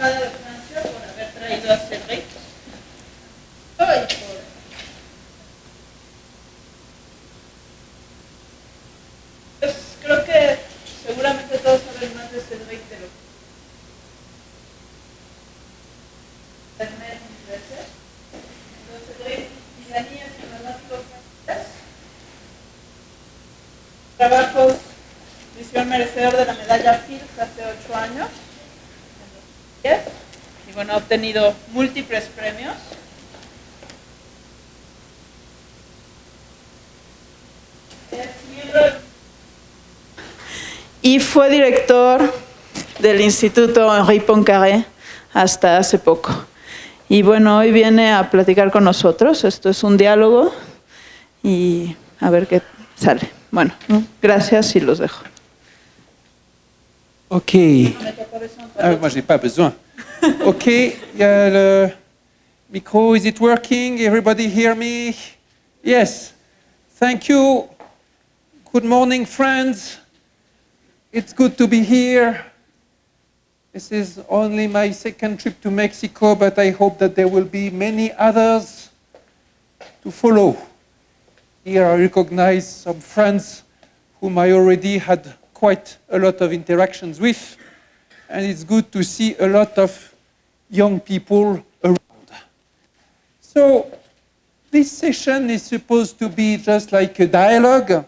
Embajada de Francia por haber traído a Cédric. Pues creo que seguramente todos saben más de Cédric de lo que entonces Cédric Villani es un matemático francés. Trabajos, misión merecedor de la medalla Fields hace 8 años. Y bueno, ha obtenido múltiples premios. Y fue director del Instituto Henri Poincaré hasta hace poco. Y bueno, hoy viene a platicar con nosotros. Esto es un diálogo y a ver qué sale. Bueno, gracias y los dejo. Ok. Moi, j'ai pas besoin. Ok, il y a le micro. Is it working? Everybody hear me? Yes. Thank you. Good morning, friends. It's good to be here. This is only my second trip to Mexico, but I hope that there will be many others to follow. Here I recognize some friends whom I already had quite a lot of interactions with, and it's good to see a lot of young people around. So this session is supposed to be just like a dialogue,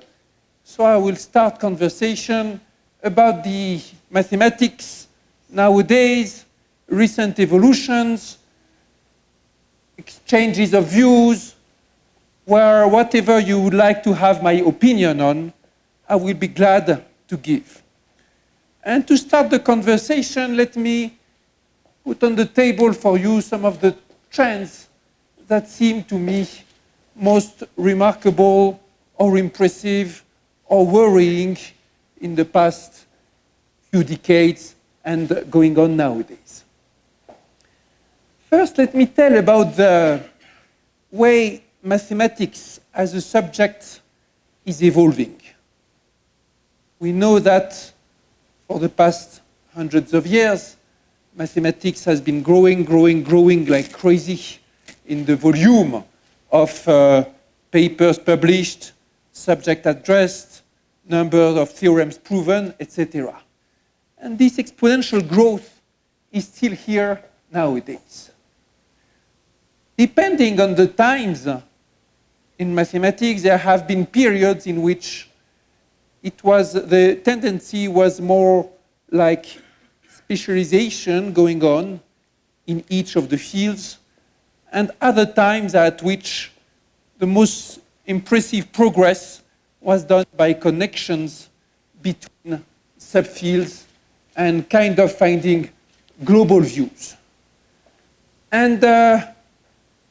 so I will start conversation about the mathematics nowadays, recent evolutions, exchanges of views, where whatever you would like to have my opinion on, I will be glad to give. And to start the conversation, let me put on the table for you some of the trends that seem to me most remarkable or impressive or worrying in the past few decades and going on nowadays. First, let me tell about the way mathematics as a subject is evolving. We know that for the past hundreds of years, mathematics has been growing like crazy in the volume of papers published, subject addressed, number of theorems proven, etc. And this exponential growth is still here nowadays. Depending on the times in mathematics, there have been periods in which the tendency was more like specialization going on in each of the fields, and other times at which the most impressive progress was done by connections between subfields and kind of finding global views. And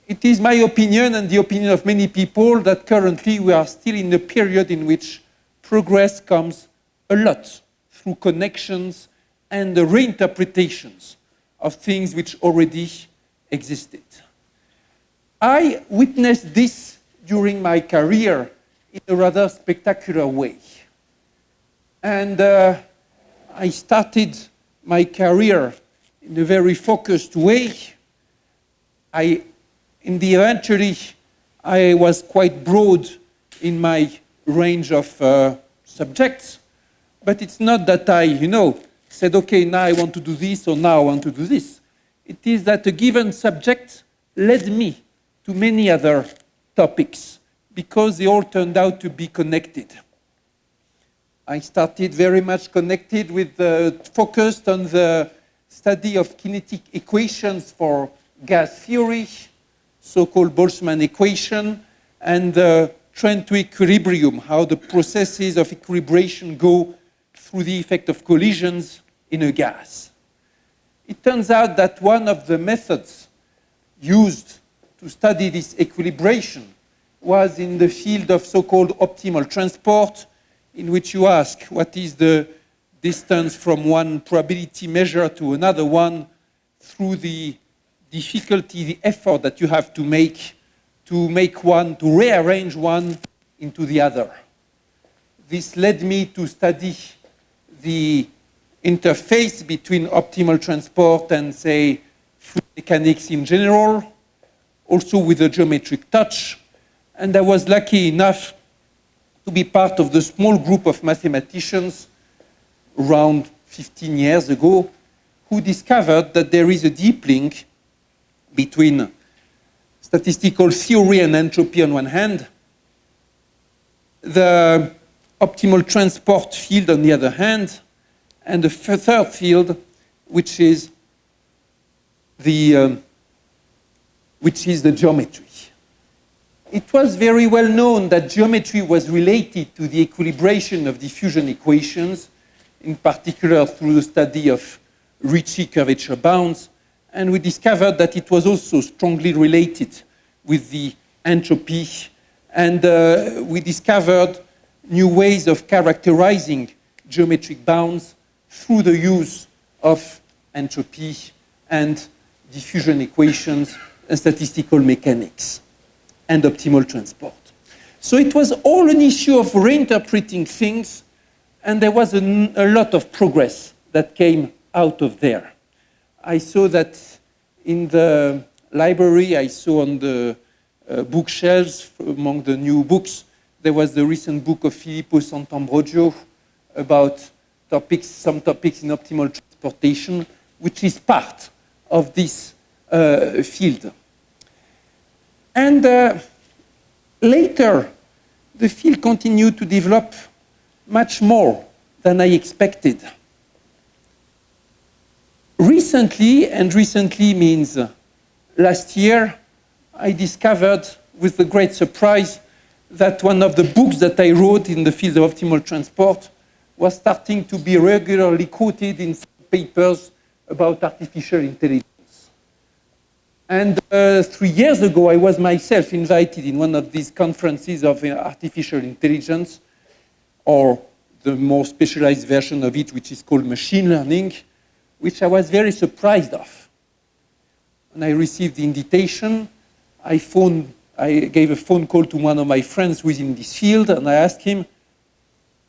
it is my opinion and the opinion of many people that currently we are still in a period in which progress comes a lot through connections and the reinterpretations of things which already existed. I witnessed this during my career in a rather spectacular way. And I started my career in a very focused way. Eventually, I was quite broad in my range of subjects, but it's not that I, said, okay, now I want to do this, or now I want to do this. It is that a given subject led me to many other topics, because they all turned out to be connected. I started very much connected with, focused on the study of kinetic equations for gas theory, so-called Boltzmann equation, and the trend to equilibrium, how the processes of equilibration go through the effect of collisions in a gas. It turns out that one of the methods used to study this equilibration was in the field of so-called optimal transport, in which you ask what is the distance from one probability measure to another one through the difficulty, the effort that you have to make one, to rearrange one into the other. This led me to study the interface between optimal transport and, say, fluid mechanics in general, also with a geometric touch. And I was lucky enough to be part of the small group of mathematicians around 15 years ago who discovered that there is a deep link between statistical theory and entropy on one hand, the optimal transport field on the other hand, and the third field, which is the geometry. It was very well known that geometry was related to the equilibration of diffusion equations, in particular through the study of Ricci curvature bounds, and we discovered that it was also strongly related with the entropy, and we discovered new ways of characterizing geometric bounds through the use of entropy and diffusion equations and statistical mechanics and optimal transport. So it was all an issue of reinterpreting things, and there was a lot of progress that came out of there. I saw that in the library, I saw on the bookshelves, among the new books, there was the recent book of Filippo Sant'Ambrogio about some topics in optimal transportation, which is part of this field. And later, the field continued to develop much more than I expected. Recently, and recently means last year, I discovered with a great surprise that one of the books that I wrote in the field of optimal transport was starting to be regularly quoted in some papers about artificial intelligence. And 3 years ago, I was myself invited in one of these conferences of artificial intelligence, or the more specialized version of it, which is called machine learning, which I was very surprised of. When I received the invitation, I gave a phone call to one of my friends who is in this field, and I asked him,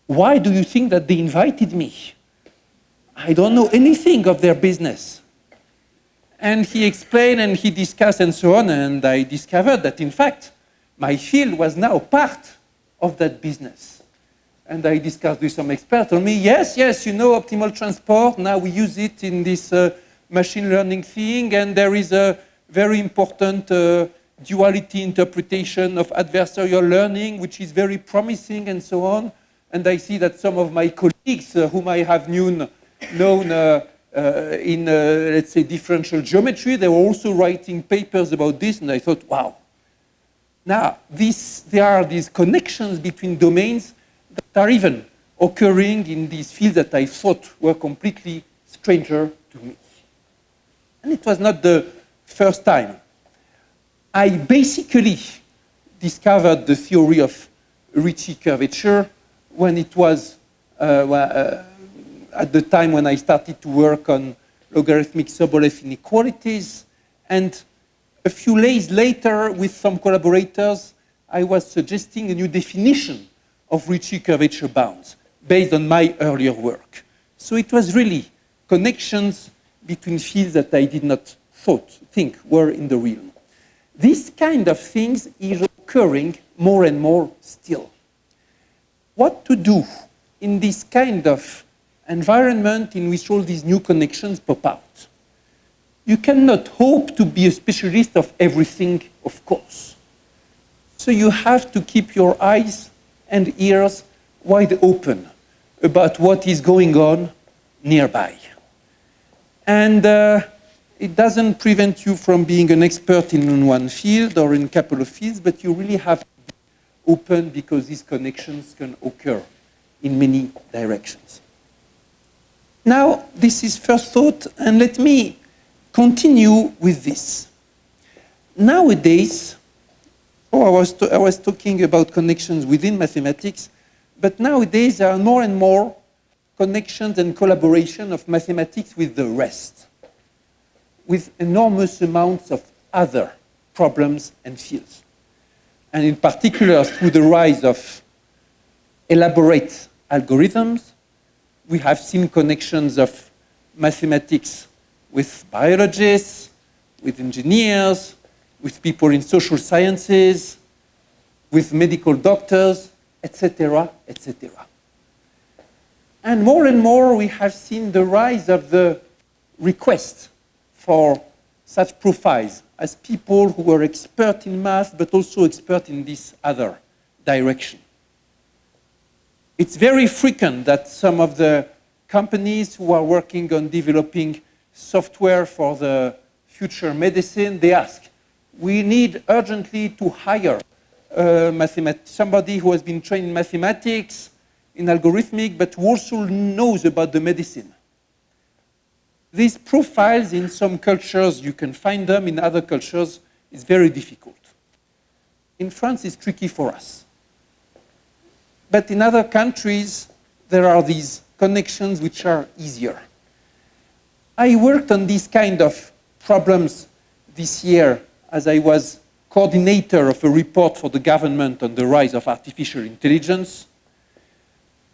why do you think that they invited me? I don't know anything of their business. And he explained and he discussed and so on, and I discovered that, in fact, my field was now part of that business. And I discussed with some experts, told me, yes, you know, optimal transport, now we use it in this machine learning thing, and there is a very important duality interpretation of adversarial learning, which is very promising, and so on. And I see that some of my colleagues whom I have known in, let's say, differential geometry, they were also writing papers about this, and I thought, wow. Now, there are these connections between domains that are even occurring in these fields that I thought were completely stranger to me. And it was not the first time. I basically discovered the theory of Ricci curvature when it was at the time when I started to work on logarithmic Sobolev inequalities. And a few days later, with some collaborators, I was suggesting a new definition of Ricci curvature bounds based on my earlier work. So it was really connections between fields that I did not think were in the realm. This kind of things is occurring more and more still. What to do in this kind of environment in which all these new connections pop out? You cannot hope to be a specialist of everything, of course. So you have to keep your eyes and ears wide open about what is going on nearby. And it doesn't prevent you from being an expert in one field or in a couple of fields, but you really have to be open because these connections can occur in many directions. Now, this is first thought, and let me continue with this. Nowadays, I was talking about connections within mathematics, but nowadays there are more and more connections and collaboration of mathematics with the rest, with enormous amounts of other problems and fields. And in particular, through the rise of elaborate algorithms, we have seen connections of mathematics with biologists, with engineers, with people in social sciences, with medical doctors, etc., etc. And more we have seen the rise of the request for such profiles as people who are expert in math, but also expert in this other direction. It's very frequent that some of the companies who are working on developing software for the future medicine, they ask, we need urgently to hire somebody who has been trained in mathematics, in algorithmic, but who also knows about the medicine. These profiles in some cultures, you can find them, in other cultures, it's very difficult. In France, it's tricky for us. But in other countries, there are these connections which are easier. I worked on these kind of problems this year as I was coordinator of a report for the government on the rise of artificial intelligence.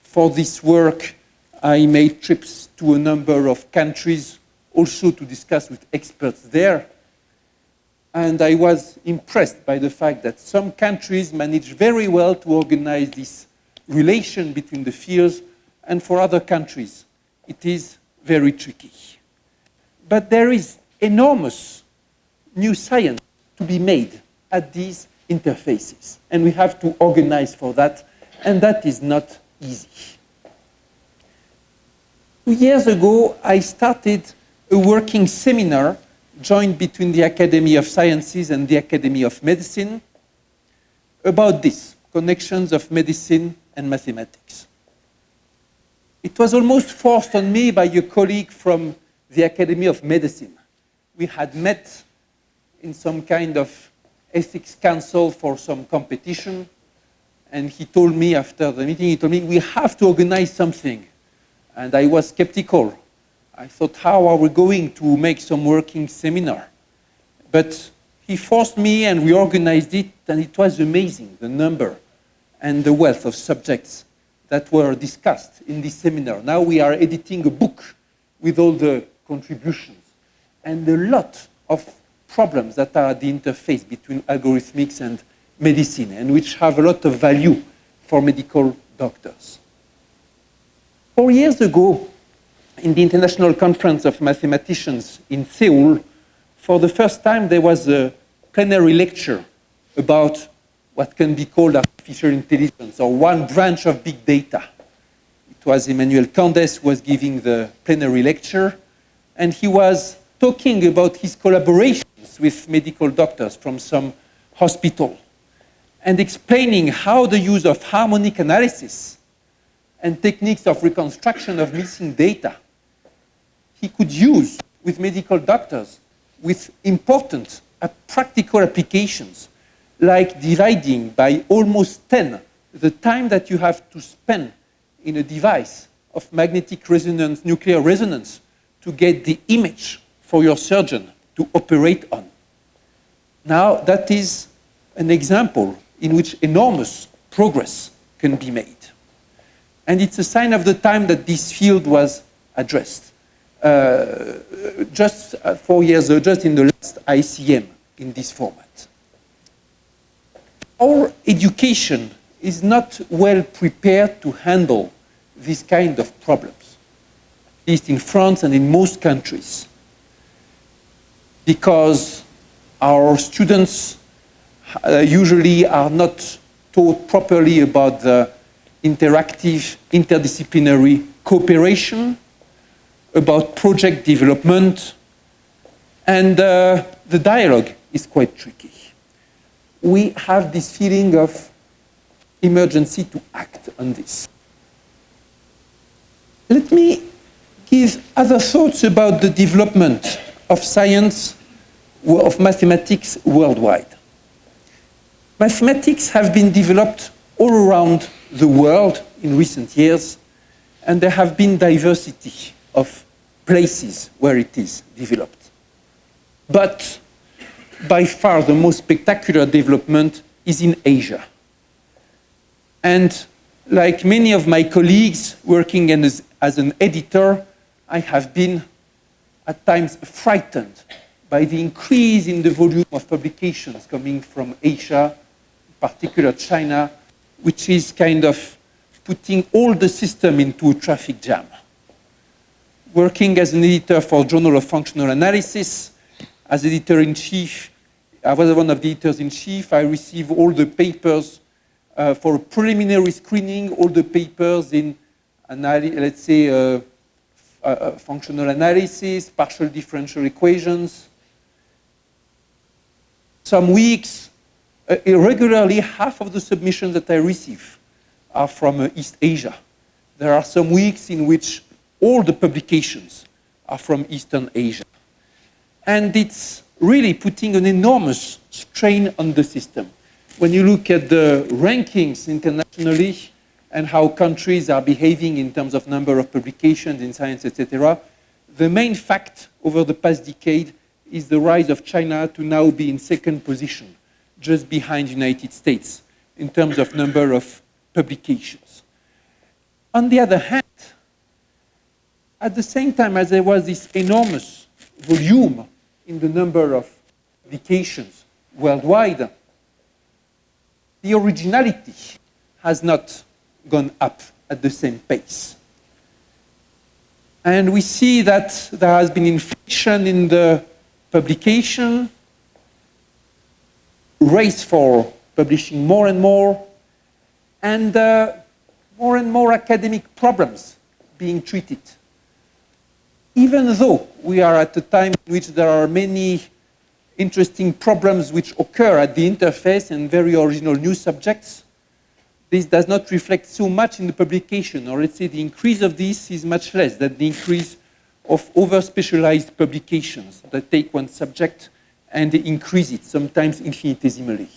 For this work, I made trips to a number of countries also to discuss with experts there. And I was impressed by the fact that some countries manage very well to organize this relation between the fields, and for other countries, it is very tricky. But there is enormous new science to be made at these interfaces, and we have to organize for that, and that is not easy. 2 years ago, I started a working seminar joined between the Academy of Sciences and the Academy of Medicine about this, connections of medicine and mathematics. It was almost forced on me by a colleague from the Academy of Medicine. We had met in some kind of ethics council for some competition, and he told me after the meeting, he told me, we have to organize something. And I was skeptical. I thought, how are we going to make some working seminar? But he forced me and we organized it, and it was amazing, the number and the wealth of subjects that were discussed in this seminar. Now we are editing a book with all the contributions and a lot of problems that are at the interface between algorithmics and medicine, and which have a lot of value for medical doctors. 4 years ago, in the International Conference of Mathematicians in Seoul, for the first time there was a plenary lecture about what can be called artificial intelligence, or one branch of big data. It was Emmanuel Candes who was giving the plenary lecture, and he was talking about his collaborations with medical doctors from some hospital, and explaining how the use of harmonic analysis and techniques of reconstruction of missing data he could use with medical doctors with important practical applications, like dividing by almost 10 the time that you have to spend in a device of magnetic resonance, nuclear resonance, to get the image for your surgeon to operate on. Now, that is an example in which enormous progress can be made. And it's a sign of the time that this field was addressed. Just 4 years ago, just in the last ICM in this format. Our education is not well prepared to handle this kind of problems, at least in France and in most countries, because our students usually are not taught properly about the interactive, interdisciplinary cooperation, about project development, and the dialogue is quite tricky. We have this feeling of emergency to act on this. Let me give other thoughts about the development of science, of mathematics worldwide. Mathematics have been developed all around the world in recent years, and there have been diversity of places where it is developed. But by far the most spectacular development is in Asia. And like many of my colleagues working as an editor, I have been at times frightened by the increase in the volume of publications coming from Asia, in particular China, which is kind of putting all the system into a traffic jam. Working as an editor for Journal of Functional Analysis, as editor-in-chief, I was one of the editors-in-chief. I receive all the papers for preliminary screening, all the papers in, let's say, functional analysis, partial differential equations. Some weeks, irregularly, half of the submissions that I receive are from East Asia. There are some weeks in which all the publications are from Eastern Asia. And it's really putting an enormous strain on the system. When you look at the rankings internationally and how countries are behaving in terms of number of publications in science, etc., the main fact over the past decade is the rise of China to now be in second position, just behind the United States, in terms of number of publications. On the other hand, at the same time as there was this enormous volume in the number of publications worldwide, the originality has not gone up at the same pace. And we see that there has been inflation in the publication, race for publishing more and more academic problems being treated. Even though we are at a time in which there are many interesting problems which occur at the interface and very original new subjects, this does not reflect so much in the publication, or let's say the increase of this is much less than the increase of over-specialized publications that take one subject and increase it, sometimes infinitesimally.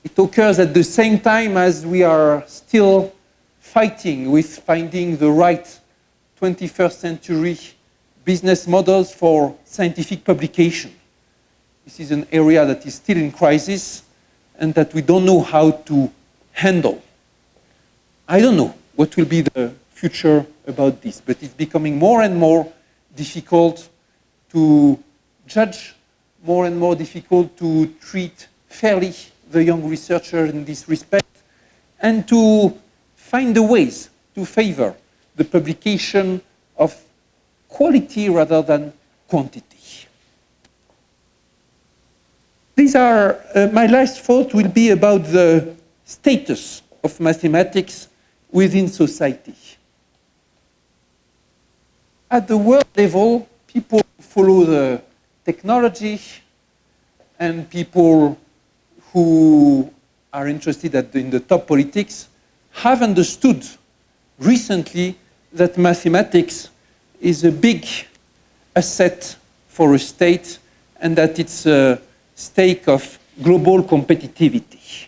It occurs at the same time as we are still fighting with finding the right 21st century business models for scientific publication. This is an area that is still in crisis and that we don't know how to handle. I don't know what will be the future about this, but it's becoming more and more difficult to judge, more and more difficult to treat fairly the young researcher in this respect, and to find the ways to favor the publication of quality rather than quantity. These are, my last thought will be about the status of mathematics within society. At the world level, people follow the technology, and people who are interested in the top politics have understood recently that mathematics is a big asset for a state and that it's a stake of global competitivity.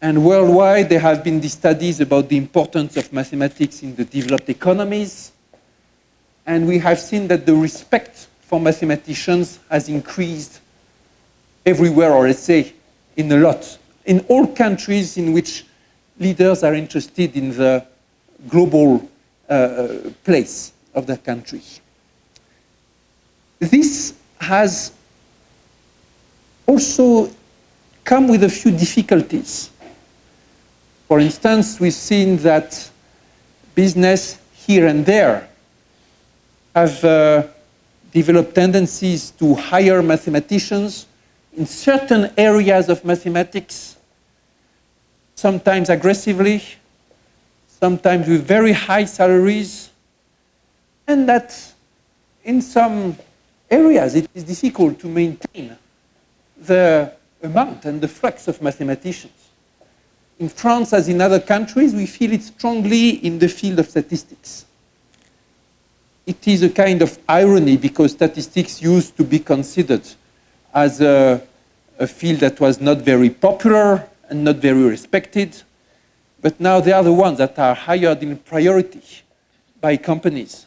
And worldwide, there have been these studies about the importance of mathematics in the developed economies. And we have seen that the respect for mathematicians has increased everywhere, or let's say in a lot, in all countries in which leaders are interested in the global place of the country. This has also come with a few difficulties. For instance, we've seen that business here and there have developed tendencies to hire mathematicians in certain areas of mathematics, sometimes aggressively, sometimes with very high salaries, and that in some areas it is difficult to maintain the amount and the flux of mathematicians. In France, as in other countries, we feel it strongly in the field of statistics. It is a kind of irony because statistics used to be considered as a field that was not very popular and not very respected, but now they are the ones that are hired in priority by companies,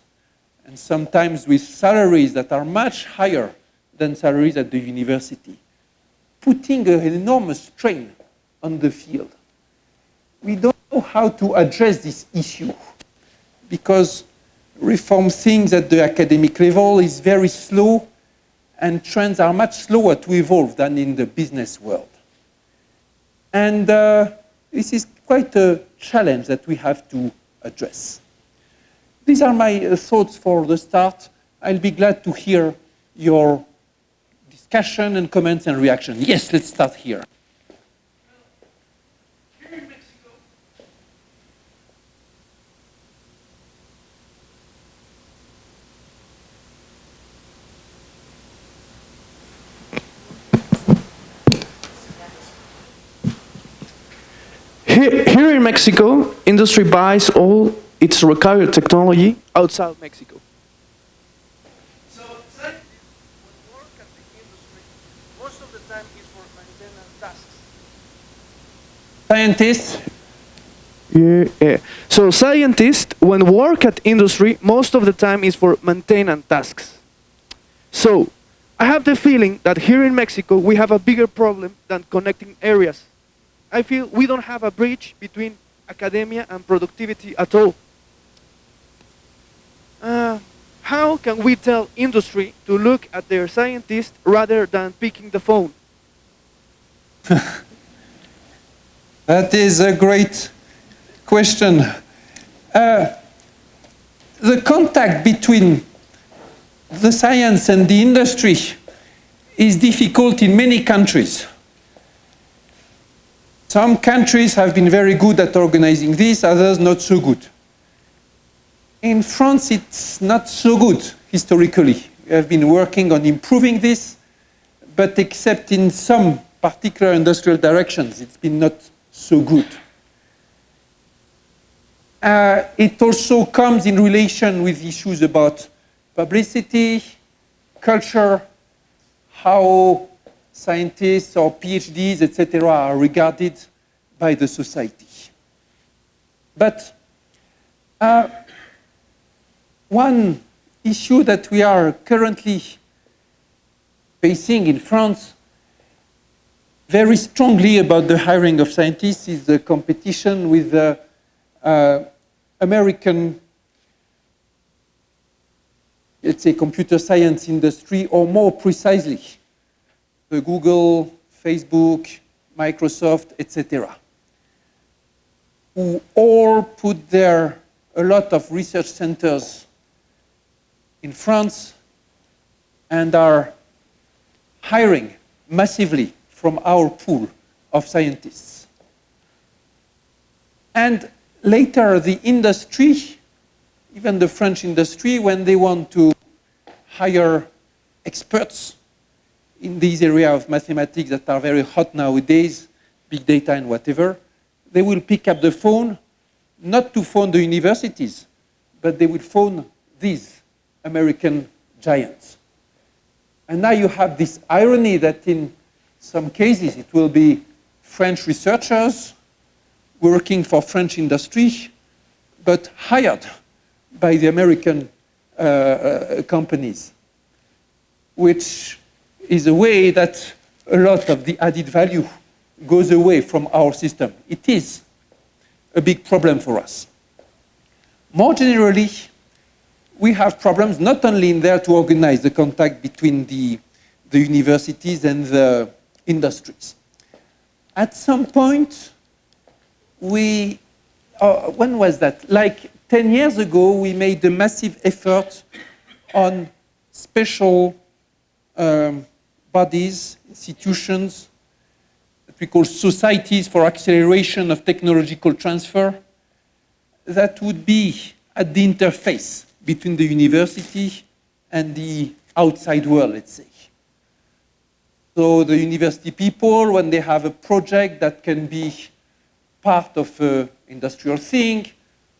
and sometimes with salaries that are much higher than salaries at the university, putting an enormous strain on the field. We don't know how to address this issue, because reform things at the academic level is very slow, and trends are much slower to evolve than in the business world. And this is quite a challenge that we have to address. These are my thoughts for the start. I'll be glad to hear your discussion and comments and reaction. Yes, let's start here. Here in Mexico, industry buys all its required technology outside Mexico. So scientists, when work at the industry, most of the time is for maintenance tasks. Scientists? Yeah. So scientists, when work at industry, most of the time is for maintenance tasks. So I have the feeling that here in Mexico, we have a bigger problem than connecting areas. I feel we don't have a bridge between academia and productivity at all. How can we tell industry to look at their scientists rather than picking the phone? That is a great question. The contact between the science and the industry is difficult in many countries. Some countries have been very good at organizing this, others not so good. In France, it's not so good historically. We have been working on improving this, but except in some particular industrial directions, it's been not so good. It also comes in relation with issues about publicity, culture, how scientists or PhDs, etc., are regarded by the society. But one issue that we are currently facing in France very strongly about the hiring of scientists is the competition with the American, let's say, computer science industry, or more precisely, the Google, Facebook, Microsoft, etc., who all put a lot of research centers in France and are hiring massively from our pool of scientists. And later, the industry, even the French industry, when they want to hire experts in these areas of mathematics that are very hot nowadays, big data and whatever, they will pick up the phone, not to phone the universities, but they will phone these American giants. And now you have this irony that in some cases it will be French researchers working for French industry, but hired by the American companies, which is a way that a lot of the added value goes away from our system. It is a big problem for us. More generally, we have problems not only in there to organize the contact between the universities and the industries. At some point, when was that? Like 10 years ago, we made a massive effort on special bodies, institutions, that we call societies for acceleration of technological transfer, that would be at the interface between the university and the outside world, let's say. So the university people, when they have a project that can be part of an industrial thing,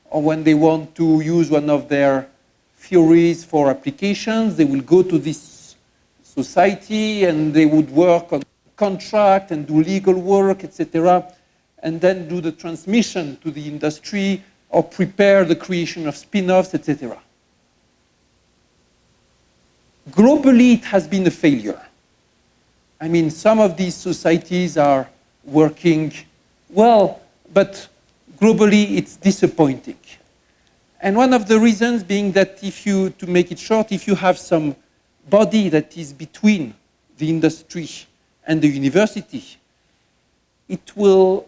or when they want to use one of their theories for applications, they will go to this society and they would work on contract and do legal work, etc., and then do the transmission to the industry or prepare the creation of spin-offs, etc. Globally, it has been a failure. I mean, some of these societies are working well, but globally it's disappointing. And one of the reasons being that to make it short, if you have some body that is between the industry and the university, it will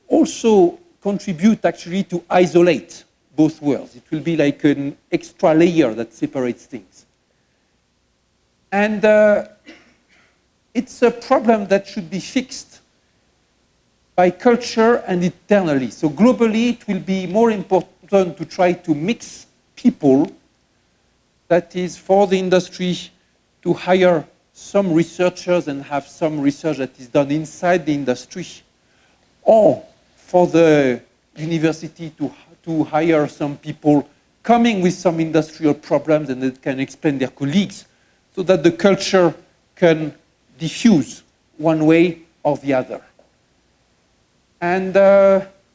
also contribute actually to isolate both worlds. It will be like an extra layer that separates things. And it's a problem that should be fixed by culture and internally. So globally, it will be more important to try to mix people, that is for the industry to hire some researchers and have some research that is done inside the industry, or for the university to hire some people coming with some industrial problems and that can explain their colleagues, so that the culture can diffuse one way or the other. And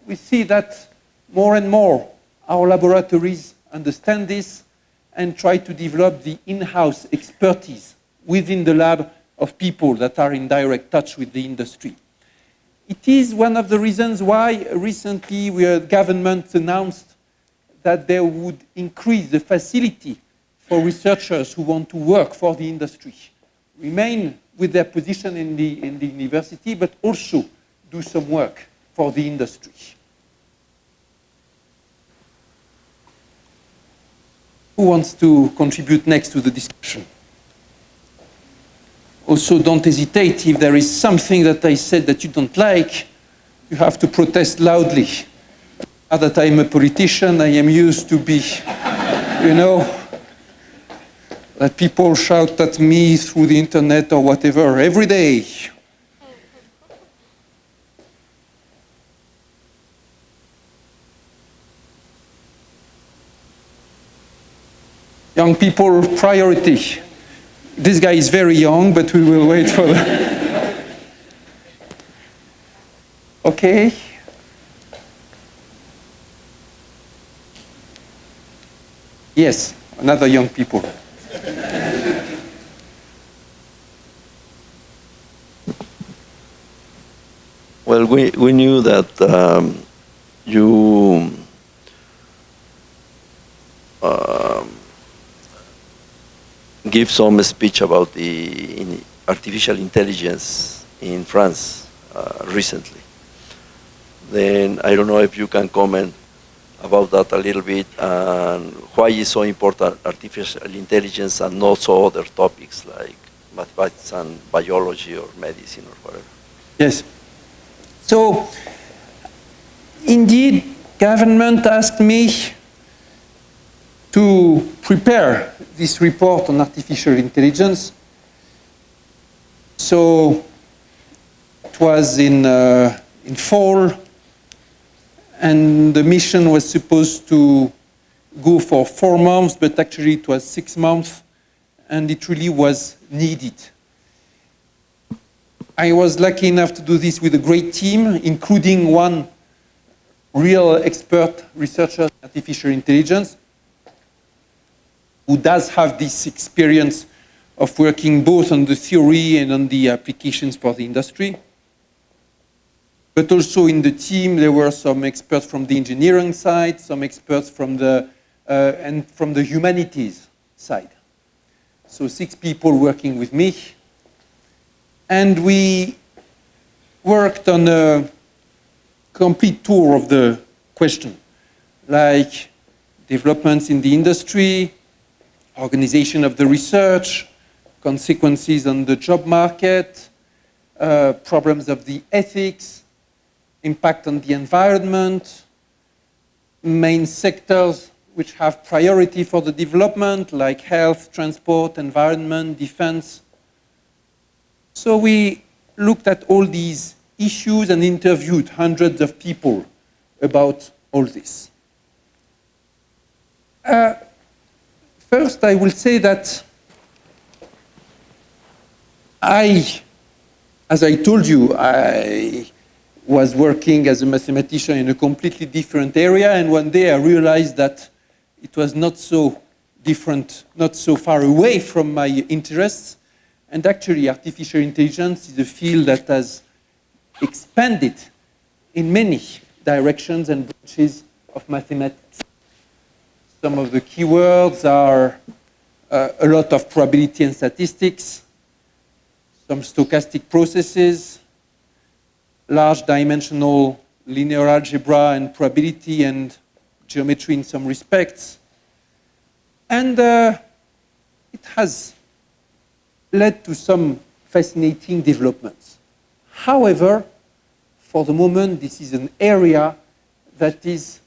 we see that more and more our laboratories understand this and try to develop the in-house expertise within the lab of people that are in direct touch with the industry. It is one of the reasons why recently government announced that they would increase the facility for researchers who want to work for the industry, remain with their position in the university, but also do some work for the industry. Who wants to contribute next to the discussion? Also, don't hesitate. If there is something that I said that you don't like, you have to protest loudly. Now that I'm a politician, I am used to be, that people shout at me through the internet or whatever every day. Young people, priority. This guy is very young, but we will wait for the... Okay. Yes, another young people. Well, we knew that you give some speech about the artificial intelligence in France recently. Then I don't know if you can comment about that a little bit and why is so important artificial intelligence and not so other topics like mathematics and biology or medicine or whatever. Yes. So, indeed, government asked me to prepare this report on artificial intelligence. So it was in fall, and the mission was supposed to go for 4 months, but actually it was 6 months, and it really was needed. I was lucky enough to do this with a great team, including one real expert researcher in artificial intelligence, who does have this experience of working both on the theory and on the applications for the industry. But also in the team, there were some experts from the engineering side, some experts from the humanities side. So 6 people working with me. And we worked on a complete tour of the question, like developments in the industry, organization of the research, consequences on the job market, problems of the ethics, impact on the environment, main sectors which have priority for the development, like health, transport, environment, defense. So we looked at all these issues and interviewed hundreds of people about all this. First, I will say that as I told you, I was working as a mathematician in a completely different area, and one day I realized that it was not so different, not so far away from my interests. And actually, artificial intelligence is a field that has expanded in many directions and branches of mathematics. Some of the keywords are a lot of probability and statistics, some stochastic processes, large dimensional linear algebra and probability and geometry in some respects. And it has led to some fascinating developments. However, for the moment, this is an area that is,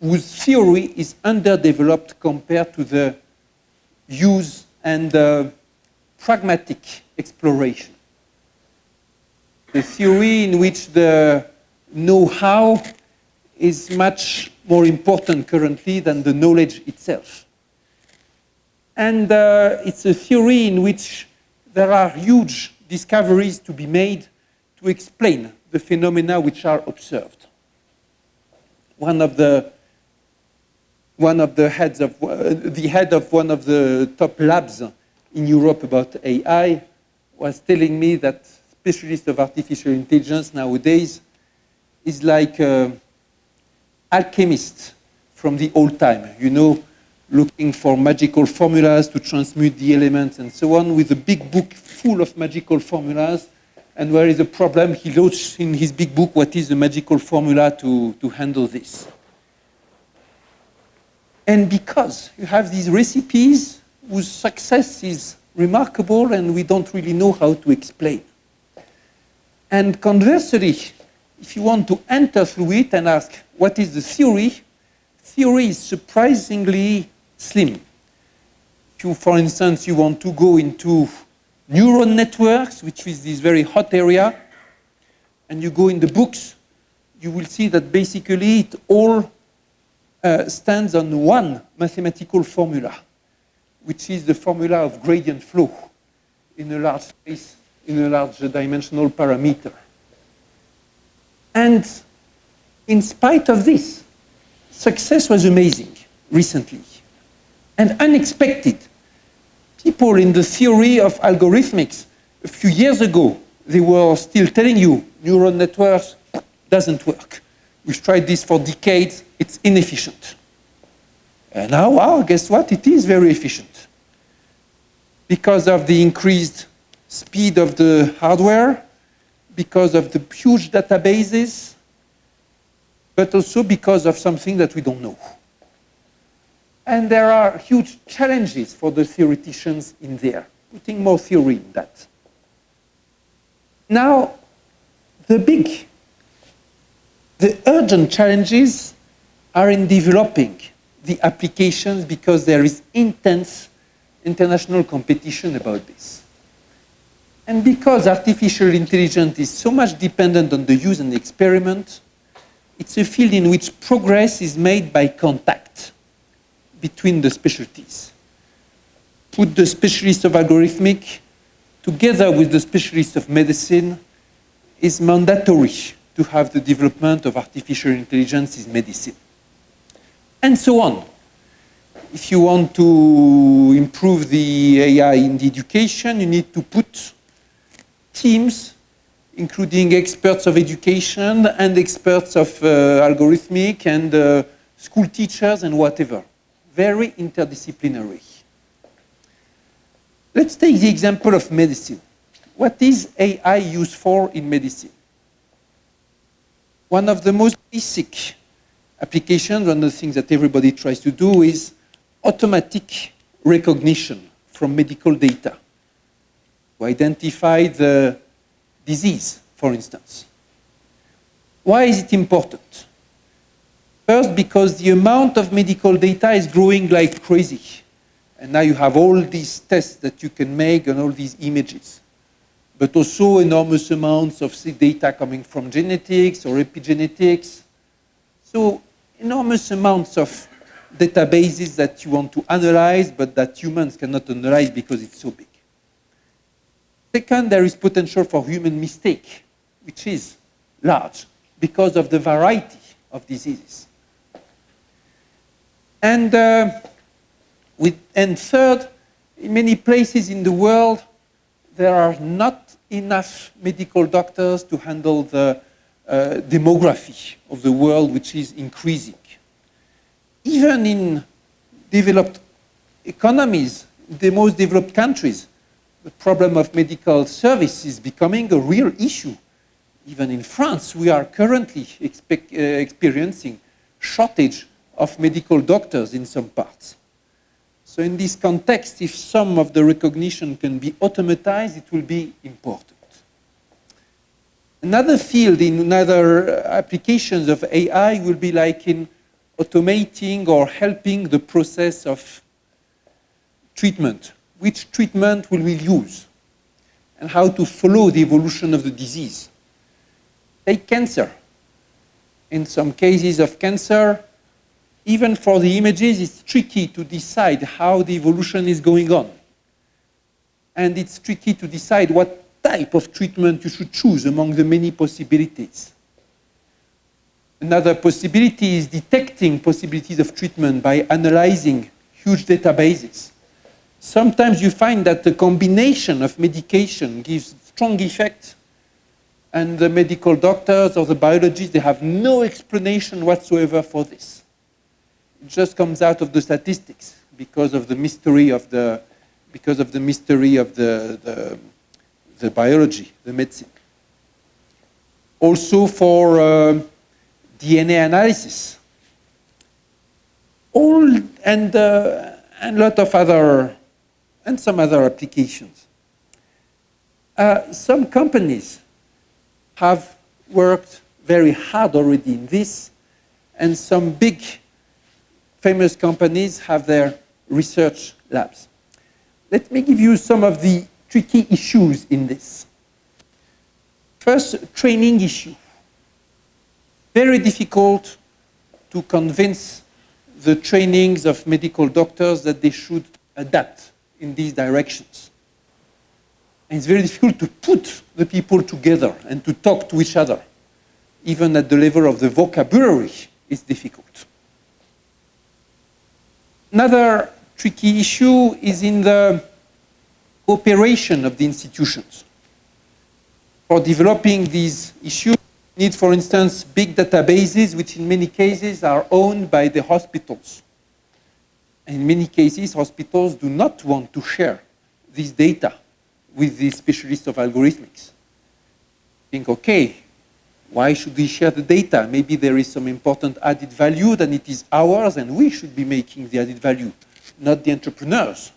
whose theory is underdeveloped compared to the use and pragmatic exploration. The theory in which the know-how is much more important currently than the knowledge itself. And it's a theory in which there are huge discoveries to be made to explain the phenomena which are observed. One of the heads of the head of one of the top labs in Europe about AI was telling me that specialists of artificial intelligence nowadays is like alchemists from the old time, you know, looking for magical formulas to transmute the elements and so on, with a big book full of magical formulas. And where is the problem? He notes in his big book what is the magical formula to handle this. And because you have these recipes whose success is remarkable and we don't really know how to explain. And conversely, if you want to enter through it and ask, what is the theory? Theory is surprisingly slim. If you, for instance, you want to go into neural networks, which is this very hot area, and you go in the books, you will see that basically it all stands on one mathematical formula, which is the formula of gradient flow in a large space, in a large dimensional parameter. And in spite of this, success was amazing recently and unexpected. People in the theory of algorithmics a few years ago, they were still telling you neural networks doesn't work. We've tried this for decades, it's inefficient. And now, wow, guess what? It is very efficient. Because of the increased speed of the hardware, because of the huge databases, but also because of something that we don't know. And there are huge challenges for the theoreticians in there, putting more theory in that. Now, the urgent challenges are in developing the applications because there is intense international competition about this. And because artificial intelligence is so much dependent on the use and the experiment, it's a field in which progress is made by contact between the specialties. Put the specialists of algorithmic together with the specialists of medicine is mandatory to have the development of artificial intelligence in medicine. And so on. If you want to improve the AI in the education, you need to put teams, including experts of education and experts of algorithmic and school teachers and whatever. Very interdisciplinary. Let's take the example of medicine. What is AI used for in medicine? One of the most basic applications, one of the things that everybody tries to do is automatic recognition from medical data to identify the disease, for instance. Why is it important? First, because the amount of medical data is growing like crazy. And now you have all these tests that you can make and all these images. But also enormous amounts of data coming from genetics or epigenetics. So enormous amounts of databases that you want to analyze, but that humans cannot analyze because it's so big. Second, there is potential for human mistake, which is large because of the variety of diseases. And third, in many places in the world, there are not enough medical doctors to handle the demography of the world, which is increasing. Even in developed economies, the most developed countries, the problem of medical service is becoming a real issue. Even in France, we are currently experiencing shortage of medical doctors in some parts. So in this context, if some of the recognition can be automatized, it will be important. Another field in other applications of AI will be like in automating or helping the process of treatment. Which treatment will we use? And how to follow the evolution of the disease. Take cancer. In some cases of cancer, even for the images, it's tricky to decide how the evolution is going on. And it's tricky to decide what type of treatment you should choose among the many possibilities. Another possibility is detecting possibilities of treatment by analyzing huge databases. Sometimes you find that the combination of medication gives strong effects, and the medical doctors or the biologists, they have no explanation whatsoever for this. It just comes out of the statistics because of the mystery of the biology, the medicine. Also for DNA analysis. And a lot of other, and some other applications. Some companies have worked very hard already in this, and some big famous companies have their research labs. Let me give you some of the tricky issues in this. First, training issue. Very difficult to convince the trainings of medical doctors that they should adapt in these directions. And it's very difficult to put the people together and to talk to each other. Even at the level of the vocabulary, it's difficult. Another tricky issue is in the cooperation of the institutions. For developing these issues, you need, for instance, big databases, which in many cases are owned by the hospitals. In many cases, hospitals do not want to share this data with the specialists of algorithmics. Think, okay, why should we share the data? Maybe there is some important added value, then it is ours, and we should be making the added value, not the entrepreneurs.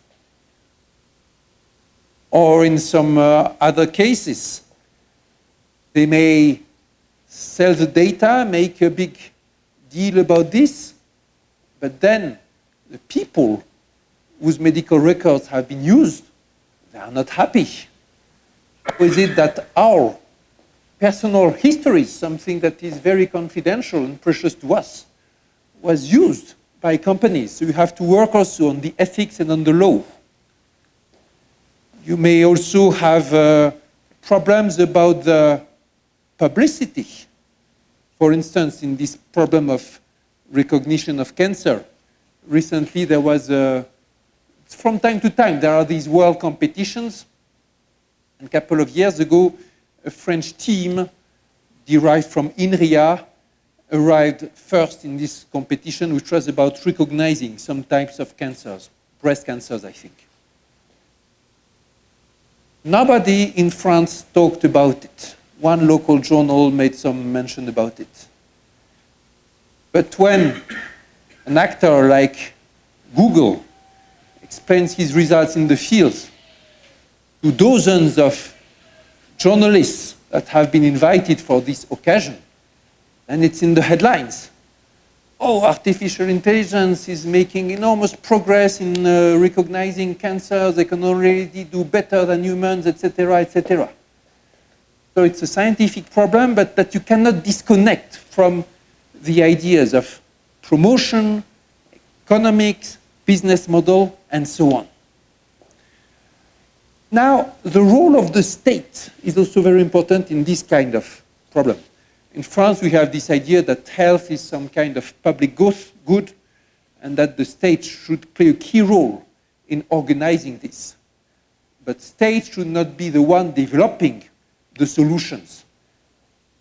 Or in some other cases, they may sell the data, make a big deal about this, but then the people whose medical records have been used, they are not happy. How is it that our personal history, something that is very confidential and precious to us, was used by companies? So you have to work also on the ethics and on the law. You may also have problems about the publicity. For instance, in this problem of recognition of cancer, recently there was from time to time, there are these world competitions. And a couple of years ago, a French team derived from INRIA arrived first in this competition, which was about recognizing some types of cancers, breast cancers, I think. Nobody in France talked about it. One local journal made some mention about it. But when an actor like Google explains his results in the field to dozens of journalists that have been invited for this occasion, and it's in the headlines. Oh, artificial intelligence is making enormous progress in recognizing cancers. They can already do better than humans, etc., etc. So it's a scientific problem, but that you cannot disconnect from the ideas of promotion, economics, business model, and so on. Now, the role of the state is also very important in this kind of problem. In France, we have this idea that health is some kind of public good, and that the state should play a key role in organizing this. But state should not be the one developing the solutions.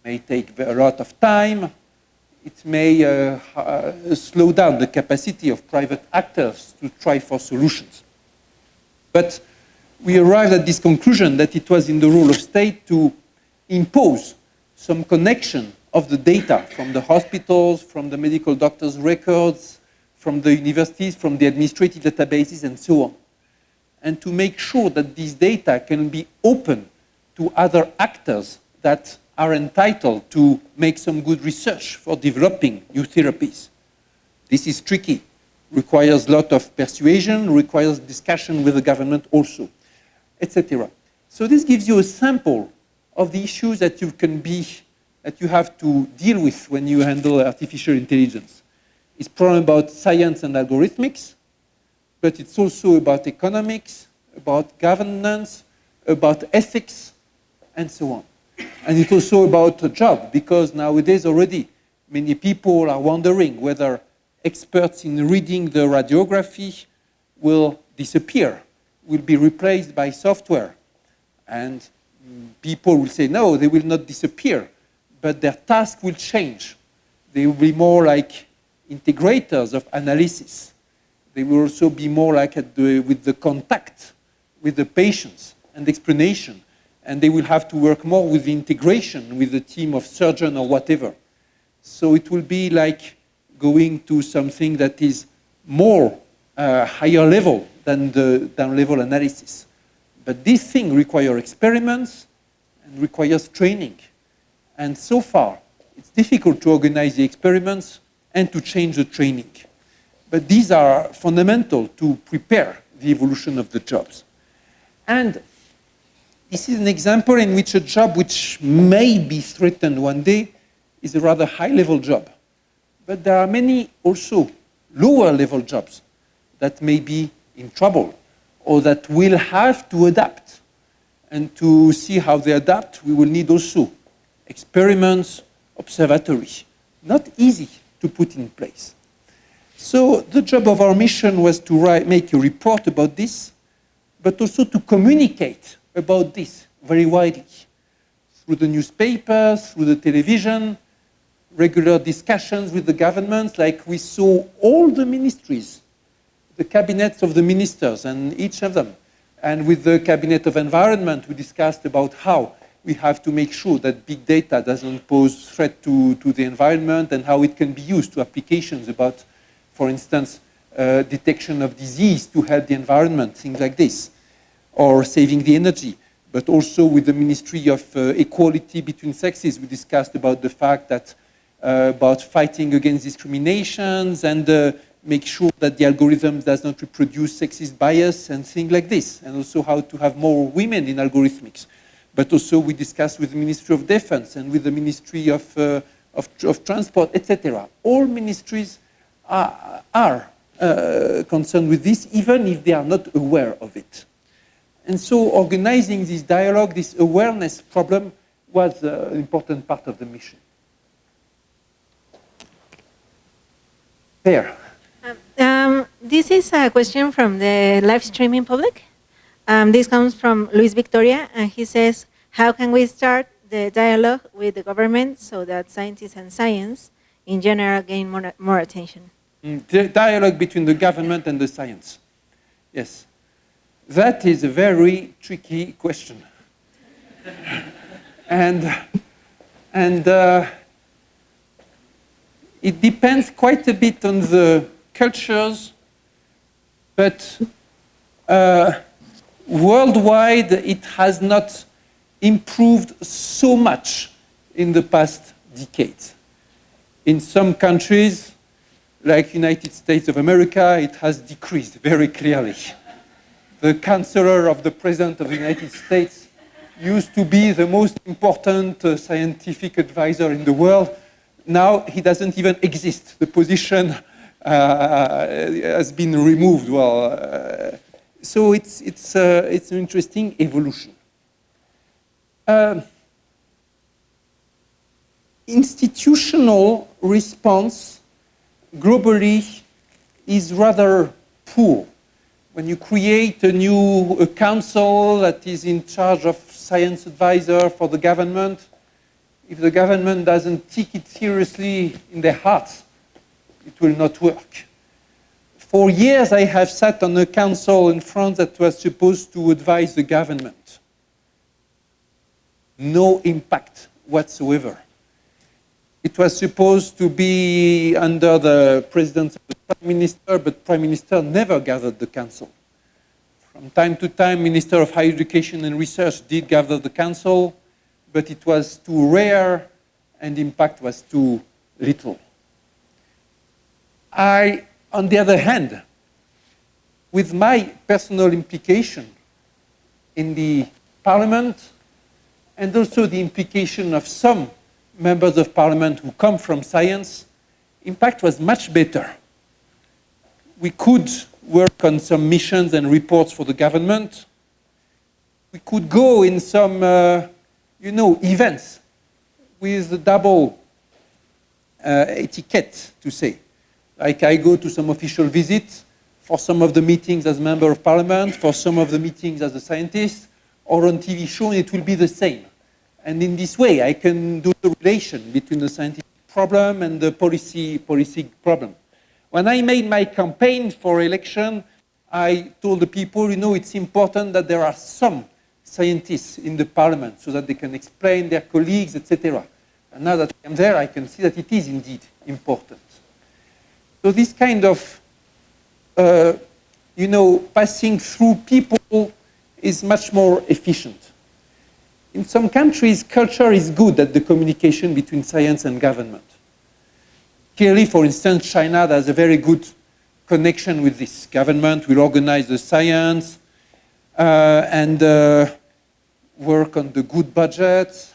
may take a lot of time. It may slow down the capacity of private actors to try for solutions. But we arrived at this conclusion that it was in the role of state to impose some connection of the data from the hospitals, from the medical doctors' records, from the universities, from the administrative databases, and so on. And to make sure that these data can be open to other actors that are entitled to make some good research for developing new therapies. This is tricky, requires a lot of persuasion, requires discussion with the government also, etc. So this gives you a sample of the issues that you have to deal with when you handle artificial intelligence. It's probably about science and algorithmics, but it's also about economics, about governance, about ethics, and so on. And it's also about a job, because nowadays already many people are wondering whether experts in reading the radiography will disappear, will be replaced by software. And people will say, no, they will not disappear, but their task will change. They will be more like integrators of analysis. They will also be more like with the contact with the patients and explanation. And they will have to work more with the integration with the team of surgeon or whatever. So it will be like going to something that is more higher level than the down-level analysis. But this thing requires experiments and requires training. And so far, it's difficult to organize the experiments and to change the training. But these are fundamental to prepare the evolution of the jobs. And this is an example in which a job which may be threatened one day is a rather high-level job. But there are many also lower-level jobs that may be in trouble or that will have to adapt. And to see how they adapt, we will need also experiments, observatories. Not easy to put in place. So the job of our mission was to make a report about this, but also to communicate about this very widely, through the newspapers, through the television, regular discussions with the governments, like we saw all the ministries, the cabinets of the ministers and each of them. And with the Cabinet of Environment, we discussed about how we have to make sure that big data doesn't pose threat to the environment and how it can be used to applications about, for instance, detection of disease to help the environment, things like this, or saving the energy. But also with the Ministry of Equality between Sexes, we discussed about the fact that about fighting against discriminations and make sure that the algorithm does not reproduce sexist bias and things like this, and also how to have more women in algorithmics. But also we discussed with the Ministry of Defense and with the Ministry of Transport, etc. All ministries are concerned with this, even if they are not aware of it. And so organizing this dialogue, this awareness problem, was an important part of the mission. There. This is a question from the live streaming public. This comes from Luis Victoria, and he says, how can we start the dialogue with the government so that scientists and science in general gain more attention? The dialogue between the government and the science. Yes. That is a very tricky question. and it depends quite a bit on the cultures, but worldwide it has not improved so much in the past decades. In some countries, like United States of America, it has decreased very clearly. The counselor of the President of the United States used to be the most important scientific advisor in the world. Now he doesn't even exist. The position has been removed. Well, so it's an interesting evolution. Institutional response globally is rather poor. When you create a new council that is in charge of science advisor for the government, if the government doesn't take it seriously in their hearts, it will not work. For years, I have sat on a council in France that was supposed to advise the government. No impact whatsoever. It was supposed to be under the presidency of the Prime Minister, but Prime Minister never gathered the council. From time to time, Minister of Higher Education and Research did gather the council, but it was too rare and the impact was too little. On the other hand, with my personal implication in the Parliament, and also the implication of some members of Parliament who come from science, impact was much better. We could work on some missions and reports for the government. We could go in some, events with a double etiquette, to say. Like I go to some official visits, for some of the meetings as Member of Parliament, for some of the meetings as a scientist, or on TV show, it will be the same. And in this way, I can do the relation between the scientific problem and the policy problem. When I made my campaign for election, I told the people, it's important that there are some scientists in the Parliament so that they can explain their colleagues, etc. And now that I'm there, I can see that it is indeed important. So this kind of, passing through people is much more efficient. In some countries, culture is good at the communication between science and government. Clearly, for instance, China has a very good connection with this. Government will organize the science and work on the good budget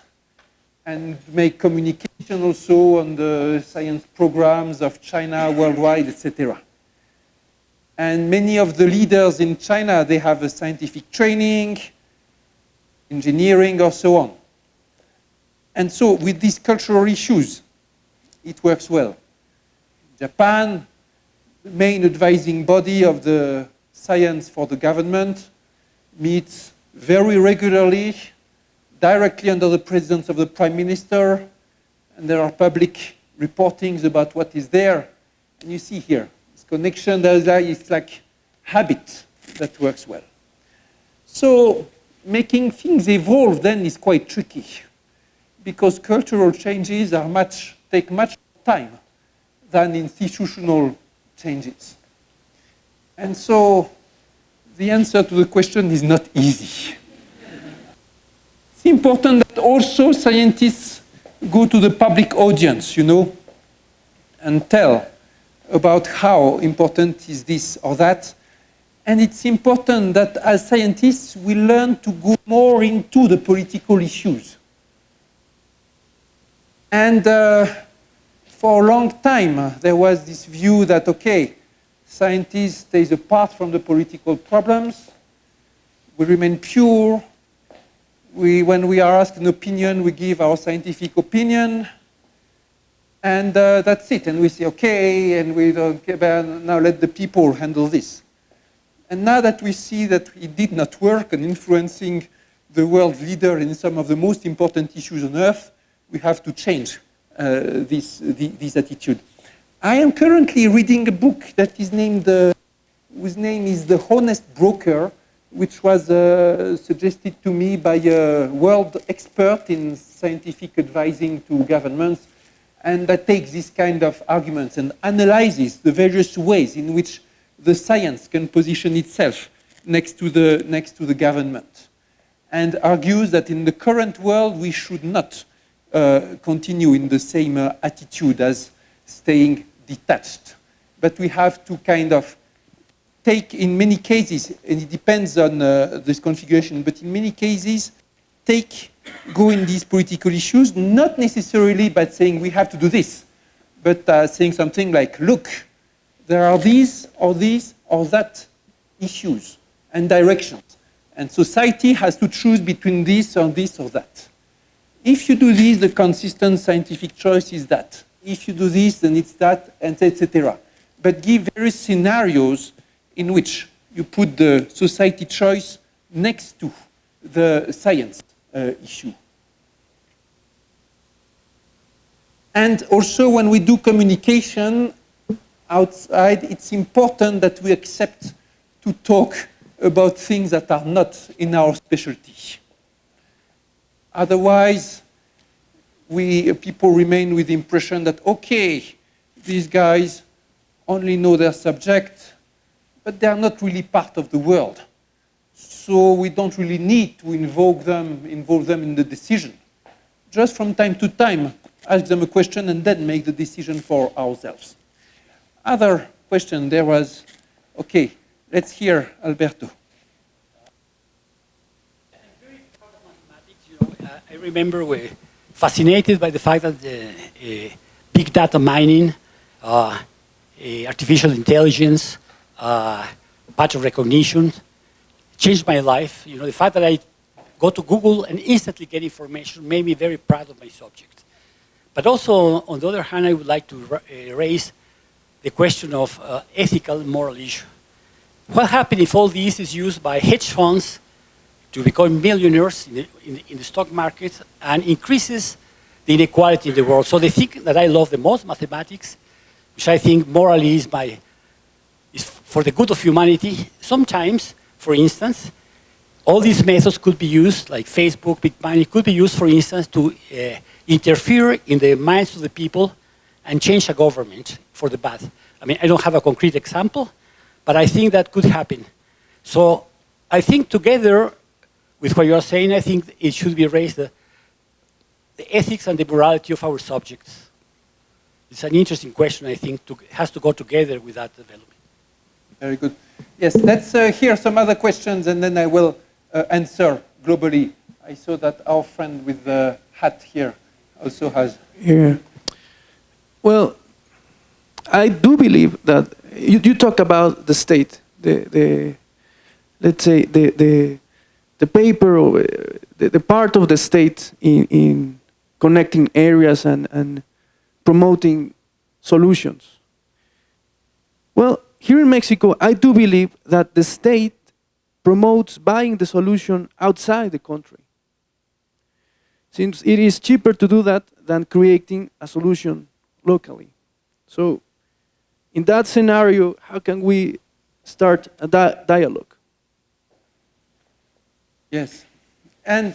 and make communication also on the science programs of China worldwide, etc. And many of the leaders in China, they have a scientific training, engineering, or so on. And so with these cultural issues, it works well. Japan, the main advising body of the science for the government, meets very regularly, directly under the presence of the Prime Minister, and there are public reportings about what is there. And you see here, this connection, it's like habit that works well. So making things evolve then is quite tricky, because cultural changes take much more time than institutional changes. And so the answer to the question is not easy. It's important that also scientists go to the public audience, and tell about how important is this or that. And it's important that as scientists, we learn to go more into the political issues. And for a long time, there was this view that, okay, scientists stay apart from the political problems. We remain pure. When we are asked an opinion, we give our scientific opinion. And that's it. And we say, okay, and we don't care, now let the people handle this. And now that we see that it did not work in influencing the world leader in some of the most important issues on Earth, we have to change this attitude. I am currently reading a book that is whose name is The Honest Broker, which was suggested to me by a world expert in scientific advising to governments, and that takes this kind of arguments and analyzes the various ways in which the science can position itself next to the government, and argues that in the current world we should not continue in the same attitude as staying detached, but we have to kind of take, in many cases, and it depends on this configuration, but in many cases, go in these political issues, not necessarily by saying we have to do this, but saying something like, look, there are these or that issues and directions, and society has to choose between this or that. If you do this, the consistent scientific choice is that. If you do this, then it's that, and etc. But give various scenarios in which you put the society choice next to the science issue. And also when we do communication outside, it's important that we accept to talk about things that are not in our specialty. Otherwise, people remain with the impression that, okay, these guys only know their subject, but they are not really part of the world. So we don't really need to involve them in the decision. Just from time to time, ask them a question and then make the decision for ourselves. Other question there was, okay, let's hear Alberto. I'm very proud of mathematics. I remember we're fascinated by the fact that big data mining, artificial intelligence, pattern recognition changed my life. The fact that I go to Google and instantly get information made me very proud of my subject. But also, on the other hand, I would like to raise the question of ethical and moral issue. What happens if all this is used by hedge funds to become millionaires in the stock market and increases the inequality in the world? So the thing that I love the most, mathematics, which I think morally is for the good of humanity. Sometimes, for instance, all these methods could be used, like Facebook, Bitcoin, could be used, for instance, to interfere in the minds of the people and change a government for the bad. I mean, I don't have a concrete example, but I think that could happen. So I think together with what you are saying, I think it should be raised the ethics and the morality of our subjects. It's an interesting question, I think, has to go together with that development. Very good. Yes, let's hear some other questions and then I will answer globally. I saw that our friend with the hat here also has. Yeah. Well, I do believe that you talk about the state, let's say the paper or the part of the state in connecting areas and promoting solutions. Well, here in Mexico, I do believe that the state promotes buying the solution outside the country, since it is cheaper to do that than creating a solution locally. So in that scenario, how can we start a dialogue? Yes, and